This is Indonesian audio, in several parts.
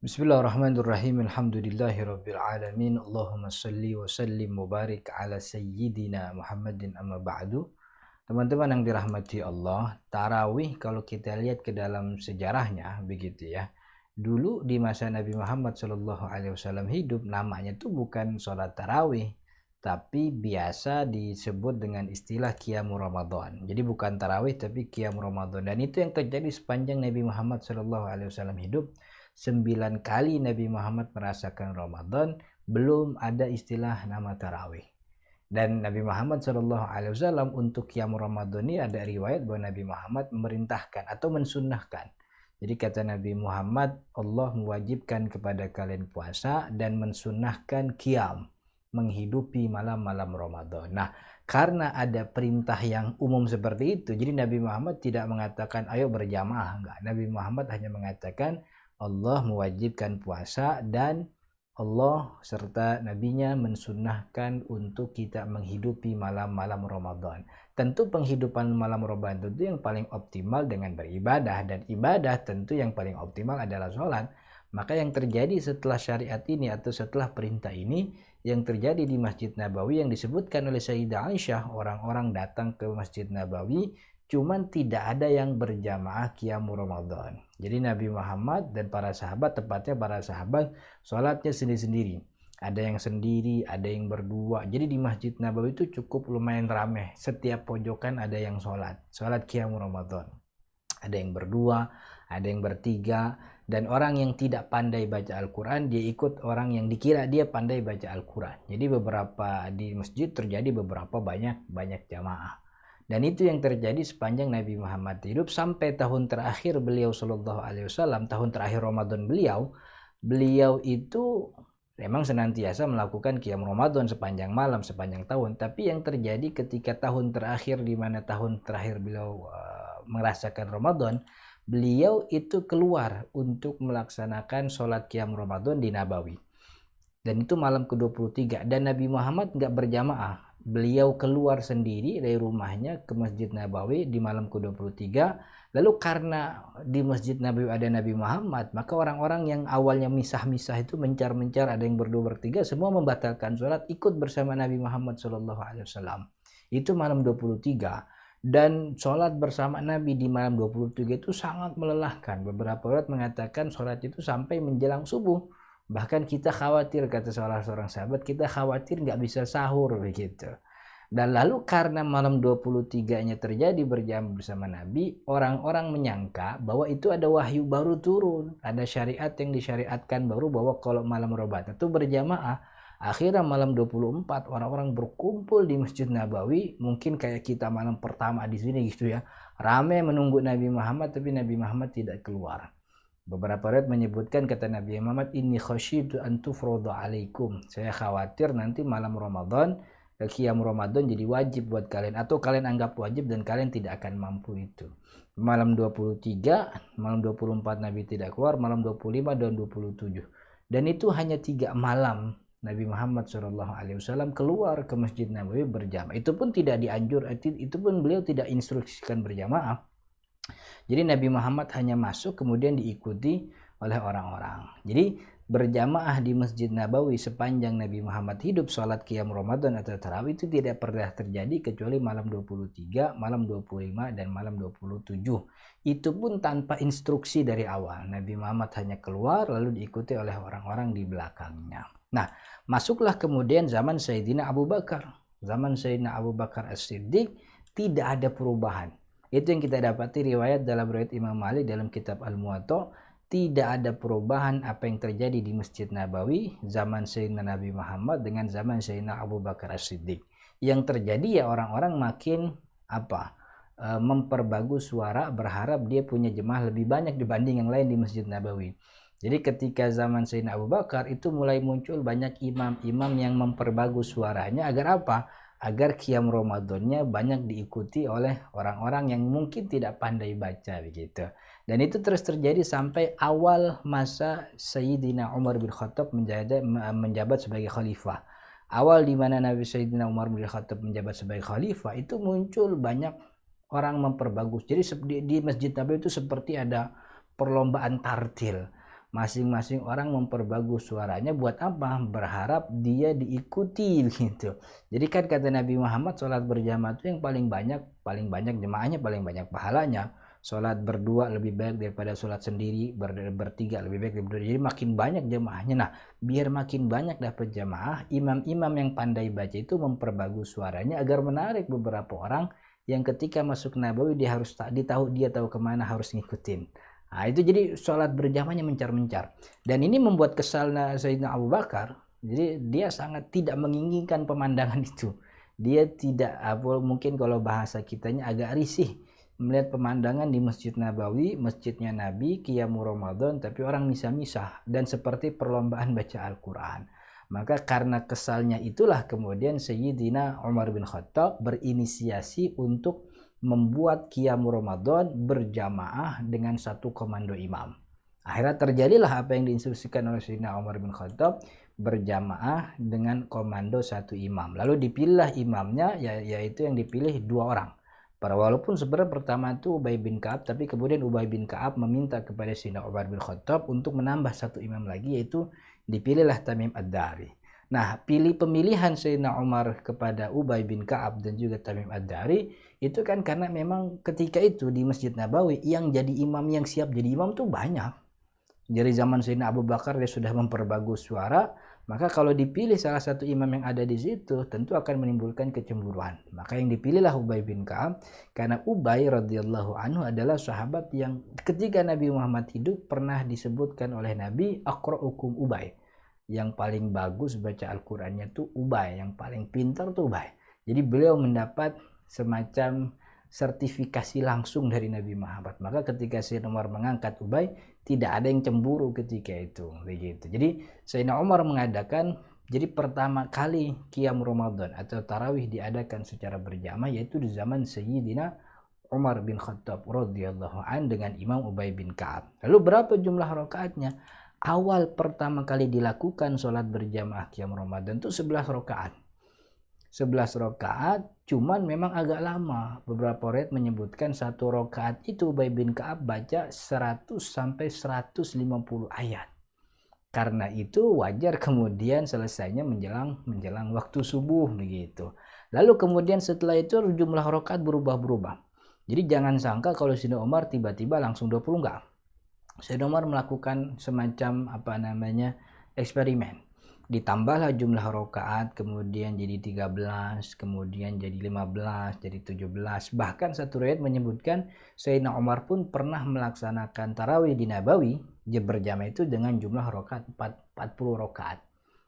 Bismillahirrahmanirrahim. Alhamdulillahirabbil alamin. Allahumma shalli wa sallim mubarik ala sayyidina Muhammadin amma ba'du. Teman-teman yang dirahmati Allah, tarawih kalau kita lihat ke dalam sejarahnya begitu ya. Dulu di masa Nabi Muhammad Shallallahu alaihi wasallam hidup, namanya itu bukan sholat tarawih, tapi biasa disebut dengan istilah Qiyamul Ramadan. Jadi bukan tarawih tapi Qiyamul Ramadan, dan itu yang terjadi sepanjang Nabi Muhammad Shallallahu alaihi wasallam hidup. 9 kali Nabi Muhammad merasakan Ramadan, belum ada istilah nama tarawih. Dan Nabi Muhammad Shallallahu Alaihi Wasallam untuk Qiyamul Ramadan ini ada riwayat bahwa Nabi Muhammad memerintahkan atau mensunnahkan. Jadi kata Nabi Muhammad, Allah mewajibkan kepada kalian puasa dan mensunnahkan qiyam, menghidupi malam-malam Ramadan. Nah, karena ada perintah yang umum seperti itu, jadi Nabi Muhammad tidak mengatakan ayo berjamaah, enggak. Nabi Muhammad hanya mengatakan Allah mewajibkan puasa dan Allah serta nabinya mensunnahkan untuk kita menghidupi malam-malam Ramadan. Tentu penghidupan malam Ramadan itu yang paling optimal dengan beribadah, dan ibadah tentu yang paling optimal adalah sholat. Maka yang terjadi setelah syariat ini atau setelah perintah ini, yang terjadi di Masjid Nabawi yang disebutkan oleh Sayyidah Aisyah, orang-orang datang ke Masjid Nabawi cuman tidak ada yang berjamaah Qiyamul Ramadan. Jadi Nabi Muhammad dan para sahabat, tepatnya para sahabat, sholatnya sendiri-sendiri. Ada yang sendiri, ada yang berdua. Jadi di Masjid Nabawi itu cukup lumayan ramai. Setiap pojokan ada yang sholat Qiyamul Ramadan. Ada yang berdua, ada yang bertiga, dan orang yang tidak pandai baca Al-Quran, dia ikut orang yang dikira dia pandai baca Al-Quran. Jadi beberapa di masjid terjadi beberapa banyak jamaah. Dan itu yang terjadi sepanjang Nabi Muhammad hidup sampai tahun terakhir beliau Shallallahu Alaihi Wasallam, tahun terakhir Ramadan beliau itu memang senantiasa melakukan Qiyam Ramadan sepanjang malam, sepanjang tahun. Tapi yang terjadi ketika tahun terakhir, di mana tahun terakhir beliau merasakan Ramadan, beliau itu keluar untuk melaksanakan sholat Qiyam Ramadan di Nabawi. Dan itu malam ke-23, dan Nabi Muhammad nggak berjamaah. Beliau keluar sendiri dari rumahnya ke Masjid Nabawi di malam ke-23. Lalu karena di Masjid Nabawi ada Nabi Muhammad, maka orang-orang yang awalnya misah-misah itu mencar-mencar, ada yang berdua bertiga, semua membatalkan sholat, ikut bersama Nabi Muhammad SAW. Itu malam 23. Dan sholat bersama Nabi di malam 23 itu sangat melelahkan. Beberapa orang mengatakan sholat itu sampai menjelang subuh. Bahkan kita khawatir, kata salah seorang sahabat, kita khawatir nggak bisa sahur begitu. Dan lalu karena malam 23-nya terjadi berjamaah bersama Nabi, orang-orang menyangka bahwa itu ada wahyu baru turun, ada syariat yang disyariatkan baru bahwa kalau malam Ramadan itu berjamaah. Akhirnya malam 24 orang-orang berkumpul di Masjid Nabawi, mungkin kayak kita malam pertama di sini gitu ya. Ramai menunggu Nabi Muhammad, tapi Nabi Muhammad tidak keluar. Beberapa riwayat menyebutkan, kata Nabi Muhammad, inni khasyitu an tufrada alaikum, saya khawatir nanti malam Ramadan, Qiyam Ramadan jadi wajib buat kalian, atau kalian anggap wajib dan kalian tidak akan mampu itu. Malam 23, malam 24 Nabi tidak keluar, malam 25 dan 27. Dan itu hanya 3 malam Nabi Muhammad SAW keluar ke Masjid Nabawi berjamaah. Itu pun tidak dianjur, itu pun beliau tidak instruksikan berjamaah. Jadi Nabi Muhammad hanya masuk kemudian diikuti oleh orang-orang. Jadi berjamaah di Masjid Nabawi sepanjang Nabi Muhammad hidup, sholat Qiyam Ramadan atau tarawih itu tidak pernah terjadi kecuali malam 23, malam 25 dan malam 27. Itu pun tanpa instruksi dari awal. Nabi Muhammad hanya keluar lalu diikuti oleh orang-orang di belakangnya. Nah, masuklah kemudian zaman Sayyidina Abu Bakar. Zaman Sayyidina Abu Bakar As-Siddiq tidak ada perubahan. Itu yang kita dapati riwayat dalam riwayat Imam Malik dalam kitab Al-Muwatta, tidak ada perubahan apa yang terjadi di Masjid Nabawi zaman Sayyidina Nabi Muhammad dengan zaman Sayyidina Abu Bakar As-Siddiq. Yang terjadi ya orang-orang makin memperbagus suara, berharap dia punya jemaah lebih banyak dibanding yang lain di Masjid Nabawi. Jadi ketika zaman Sayyidina Abu Bakar itu mulai muncul banyak imam-imam yang memperbagus suaranya agar apa? Agar Qiyam Ramadannya banyak diikuti oleh orang-orang yang mungkin tidak pandai baca begitu. Dan itu terus terjadi sampai awal masa Sayyidina Umar bin Khattab menjabat sebagai khalifah. Awal di mana Nabi Sayyidina Umar bin Khattab menjabat sebagai khalifah, itu muncul banyak orang memperbagus. Jadi di Masjid Nabawi itu seperti ada perlombaan tartil. Masing-masing orang memperbagus suaranya buat apa? Berharap dia diikuti gitu. Jadi kan kata Nabi Muhammad, sholat berjamaah itu yang paling banyak jemaahnya, paling banyak pahalanya. Sholat berdua lebih baik daripada sholat sendiri, bertiga lebih baik daripada. Jadi makin banyak jemaahnya. Nah, biar makin banyak dapat jemaah, imam-imam yang pandai baca itu memperbagus suaranya agar menarik beberapa orang yang ketika masuk Nabawi dia harus dia tahu kemana harus ngikutin. Nah, itu jadi sholat berjamaahnya mencar-mencar. Dan ini membuat kesal Sayyidina Abu Bakar. Jadi dia sangat tidak menginginkan pemandangan itu. Dia tidak, mungkin kalau bahasa kitanya agak risih melihat pemandangan di Masjid Nabawi, masjidnya Nabi, Qiyamul Ramadan, tapi orang misah-misah dan seperti perlombaan baca Al-Quran. Maka karena kesalnya itulah kemudian Sayyidina Umar bin Khattab berinisiasi untuk membuat Qiyamul Ramadan berjamaah dengan satu komando imam. Akhirnya terjadilah apa yang diinstruksikan oleh Sayyidina Umar bin Khattab, berjamaah dengan komando satu imam. Lalu dipilihlah imamnya, yaitu yang dipilih 2 orang. Walaupun sebenarnya pertama itu Ubay bin Ka'ab, tapi kemudian Ubay bin Ka'ab meminta kepada Sayyidina Umar bin Khattab untuk menambah satu imam lagi, yaitu dipilihlah Tamim Ad-Dari. Nah, pemilihan Sayyidina Umar kepada Ubay bin Ka'ab dan juga Tamim Ad-Dari itu kan karena memang ketika itu di Masjid Nabawi yang jadi imam, yang siap jadi imam tuh banyak. Dari zaman Sayyidina Abu Bakar dia sudah memperbagus suara, maka kalau dipilih salah satu imam yang ada di situ tentu akan menimbulkan kecemburuan. Maka yang dipilihlah Ubay bin Ka'ab, karena Ubay radhiyallahu anhu adalah sahabat yang ketika Nabi Muhammad hidup pernah disebutkan oleh Nabi aqra'ukum Ubay. Yang paling bagus baca Al-Qur'annya tuh Ubay, yang paling pintar tuh Ubay. Jadi beliau mendapat semacam sertifikasi langsung dari Nabi Muhammad. Maka ketika Sayyidina Umar mengangkat Ubay, tidak ada yang cemburu ketika itu, begitu. Jadi Sayyidina Umar mengadakan, jadi pertama kali Qiyam Ramadan atau tarawih diadakan secara berjamaah yaitu di zaman Sayyidina Umar bin Khattab radhiyallahu an dengan Imam Ubay bin Ka'ab. Lalu berapa jumlah rakaatnya? Awal pertama kali dilakukan sholat berjamaah Qiyam Ramadan itu 11 rakaat. 11 rakaat, cuman memang agak lama. Beberapa riwayat menyebutkan satu rakaat itu Ubay bin Ka'ab baca 100 sampai 150 ayat. Karena itu wajar kemudian selesainya menjelang waktu subuh begitu. Lalu kemudian setelah itu jumlah rakaat berubah-berubah. Jadi jangan sangka kalau Sayyidina Umar tiba-tiba langsung 20, enggak. Sayyidina Umar melakukan semacam eksperimen. Ditambahlah jumlah rakaat, kemudian jadi 13, kemudian jadi 15, jadi 17. Bahkan satu riwayat menyebutkan Sayyidina Umar pun pernah melaksanakan tarawih di Nabawi berjamaah itu dengan jumlah rakaat 40 rakaat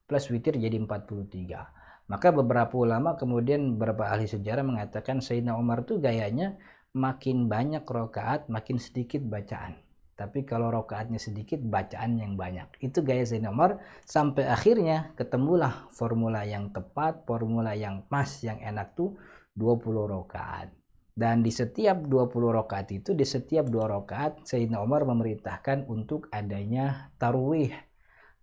plus witir jadi 43. Maka beberapa ulama kemudian beberapa ahli sejarah mengatakan Sayyidina Umar tuh gayanya makin banyak rakaat makin sedikit bacaan. Tapi kalau rakaatnya sedikit, bacaan yang banyak. Itu gaya Sayyidina Umar sampai akhirnya ketemulah formula yang tepat, formula yang pas, yang enak tuh 20 rakaat. Dan di setiap 20 rakaat itu, di setiap 2 rakaat Sayyidina Umar memerintahkan untuk adanya tarwih.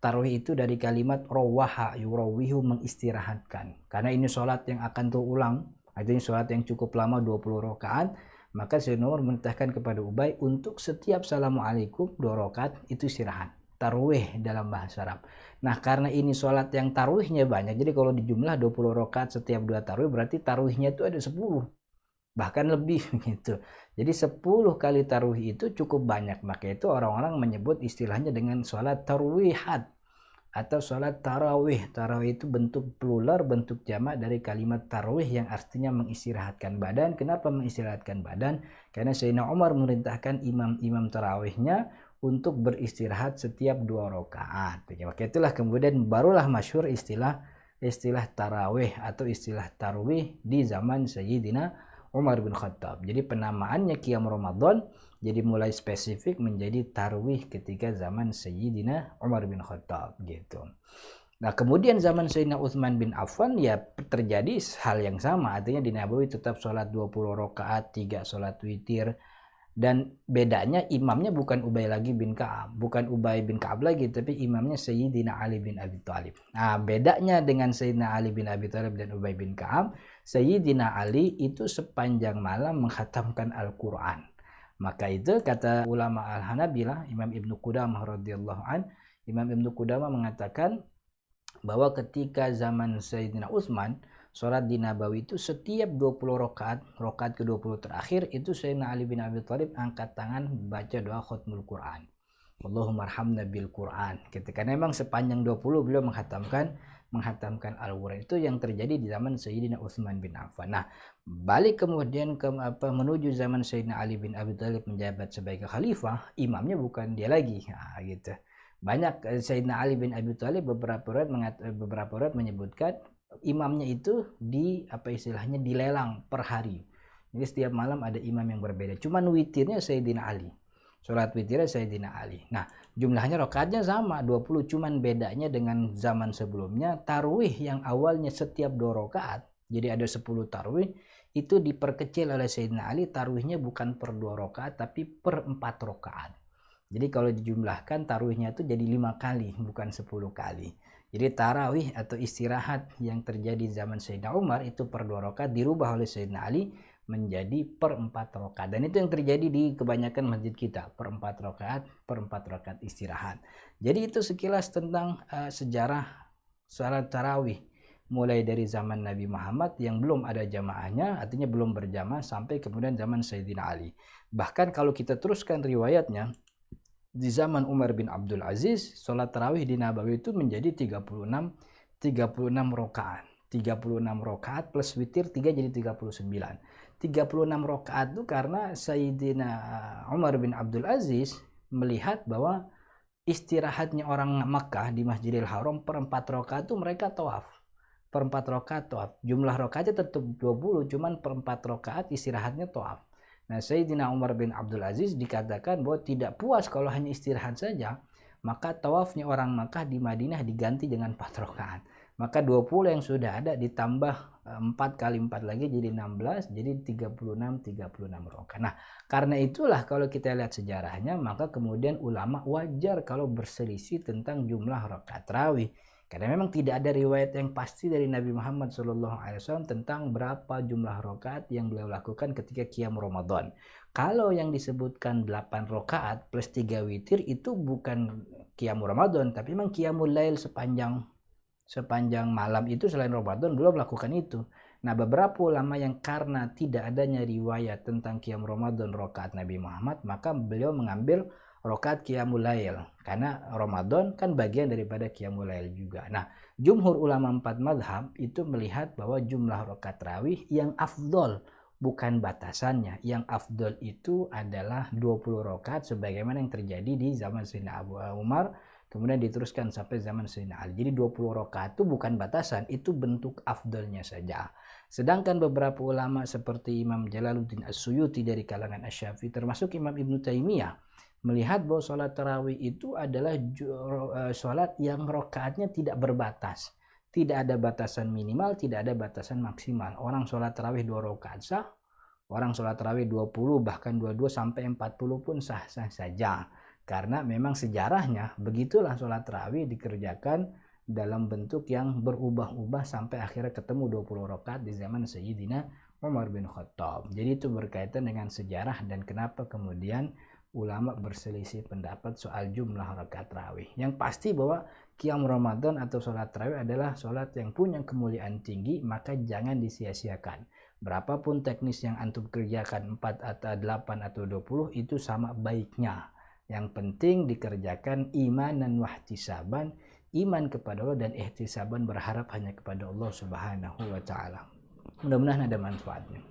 Tarwih itu dari kalimat rawaha yurawihu, mengistirahatkan. Karena ini sholat yang akan terulang, artinya sholat yang cukup lama 20 rakaat. Maka Sayyidina Umar memerintahkan kepada Ubay untuk setiap assalamualaikum 2 rakaat itu istirahat. Tarwih dalam bahasa Arab. Nah karena ini sholat yang tarwihnya banyak, jadi kalau dijumlah 20 rakaat setiap 2 tarwih berarti tarwihnya itu ada 10. Bahkan lebih gitu. Jadi 10 kali tarwih itu cukup banyak. Maka itu orang-orang menyebut istilahnya dengan sholat tarwihat atau sholat tarawih. Tarawih itu bentuk plural, bentuk jamak dari kalimat tarawih yang artinya mengistirahatkan badan. Kenapa mengistirahatkan badan? Karena Sayyidina Umar memerintahkan imam-imam tarawihnya untuk beristirahat setiap 2 rakaat. Maka itulah kemudian barulah masyhur istilah tarawih atau istilah tarwih di zaman Sayyidina Umar bin Khattab. Jadi penamaannya Qiyam Ramadan jadi mulai spesifik menjadi tarwih ketika zaman Sayyidina Umar bin Khattab gitu. Nah kemudian zaman Sayyidina Utsman bin Affan ya terjadi hal yang sama, artinya di Nabawi tetap sholat 20 rakaat, 3 sholat witir, dan bedanya imamnya bukan Ubay bin Ka'ab lagi, tapi imamnya Sayyidina Ali bin Abi Thalib. Nah bedanya dengan Sayyidina Ali bin Abi Thalib dan Ubay bin Ka'ab, Sayyidina Ali itu sepanjang malam menghatamkan Al-Quran. Maka itu kata ulama Al-Hanabilah, Imam Ibnu Qudamah radhiyallahu an, Imam Ibnu Qudamah mengatakan bahwa ketika zaman Sayyidina Utsman, sholat di Nabawi itu setiap 20 rakaat, rakaat ke-20 terakhir itu Sayyidina Ali bin Abi Thalib angkat tangan baca doa khutmul Quran. Allahumma arhamna bil Quran. Ketika memang sepanjang 20 beliau menghatamkan Al-Quran. Itu yang terjadi di zaman Sayyidina Utsman bin Affan. Nah, balik kemudian menuju zaman Sayyidina Ali bin Abi Thalib menjabat sebagai khalifah, imamnya bukan dia lagi. Nah, gitu. Banyak Sayyidina Ali bin Abi Thalib beberapa riwayat menyebutkan imamnya itu dilelang per hari. Jadi setiap malam ada imam yang berbeda. Cuman witirnya Sayyidina Ali. Sholat witirnya Sayyidina Ali. Nah, jumlahnya rakaatnya sama 20, cuman bedanya dengan zaman sebelumnya tarawih yang awalnya setiap 2 rakaat, jadi ada 10 tarawih, itu diperkecil oleh Sayyidina Ali, tarawihnya bukan per 2 rakaat tapi per 4 rakaat. Jadi kalau dijumlahkan tarawihnya itu jadi 5 kali, bukan 10 kali. Jadi tarawih atau istirahat yang terjadi zaman Sayyidina Umar itu per 2 rakaat dirubah oleh Sayyidina Ali menjadi per 4 rakaat, dan itu yang terjadi di kebanyakan masjid kita, per 4 rakaat istirahat. Jadi itu sekilas tentang sejarah salat tarawih mulai dari zaman Nabi Muhammad yang belum ada jamaahnya, artinya belum berjamaah, sampai kemudian zaman Sayyidina Ali. Bahkan kalau kita teruskan riwayatnya, di zaman Umar bin Abdul Aziz salat tarawih di Nabawi itu menjadi 36 rakaat. 36 rakaat plus witir 3 jadi 39. 36 rakaat itu karena Sayyidina Umar bin Abdul Aziz melihat bahwa istirahatnya orang Makkah di Masjidil Haram per 4 rakaat itu mereka tawaf. Per 4 rakaat tawaf. Jumlah rakaatnya tetap 20, cuman per 4 rakaat istirahatnya tawaf. Nah, Sayyidina Umar bin Abdul Aziz dikatakan bahwa tidak puas kalau hanya istirahat saja, maka tawafnya orang Makkah di Madinah diganti dengan 4 rakaat. Maka 20 yang sudah ada ditambah 4 kali 4 lagi jadi 16, jadi 36 rakaat. Nah, karena itulah kalau kita lihat sejarahnya, maka kemudian ulama wajar kalau berselisih tentang jumlah rakaat tarawih. Karena memang tidak ada riwayat yang pasti dari Nabi Muhammad SAW tentang berapa jumlah rakaat yang beliau lakukan ketika qiyam Ramadan. Kalau yang disebutkan 8 rakaat plus 3 witir itu bukan qiyam Ramadan, tapi memang qiyamul lail sepanjang malam itu selain Ramadan belum melakukan itu. Nah, beberapa ulama yang karena tidak adanya riwayat tentang qiyam Ramadan rakaat Nabi Muhammad, maka beliau mengambil rakaat qiyamul lail, karena Ramadan kan bagian daripada qiyamul lail juga. Nah, jumhur ulama 4 madhab itu melihat bahwa jumlah rakaat tarawih yang afdol, bukan batasannya, yang afdol itu adalah 20 rakaat sebagaimana yang terjadi di zaman Sayyidina Abu Umar, kemudian diteruskan sampai zaman Sayyidina Ali. Jadi 20 rakaat itu bukan batasan, itu bentuk afdolnya saja. Sedangkan beberapa ulama seperti Imam Jalaluddin As-Suyuti dari kalangan Asy-Syafi'i, termasuk Imam Ibnu Taimiyah, melihat bahwa sholat tarawih itu adalah sholat yang rakaatnya tidak berbatas. Tidak ada batasan minimal, tidak ada batasan maksimal. Orang sholat tarawih 2 rakaat sah, orang sholat tarawih 20 bahkan 22 sampai 40 pun sah-sah saja. Karena memang sejarahnya begitulah sholat tarawih dikerjakan dalam bentuk yang berubah-ubah sampai akhirnya ketemu 20 rakaat di zaman Sayyidina Umar bin Khattab. Jadi itu berkaitan dengan sejarah dan kenapa kemudian ulama berselisih pendapat soal jumlah rakaat tarawih. Yang pasti bahwa qiyam Ramadan atau sholat tarawih adalah sholat yang punya kemuliaan tinggi, maka jangan disia-siakan. Berapapun teknis yang antum kerjakan 4 atau 8 atau 20 itu sama baiknya. Yang penting dikerjakan imanan wahtisaban, iman kepada Allah dan ihtisaban berharap hanya kepada Allah Subhanahu wa taala. Mudah-mudahan ada manfaatnya.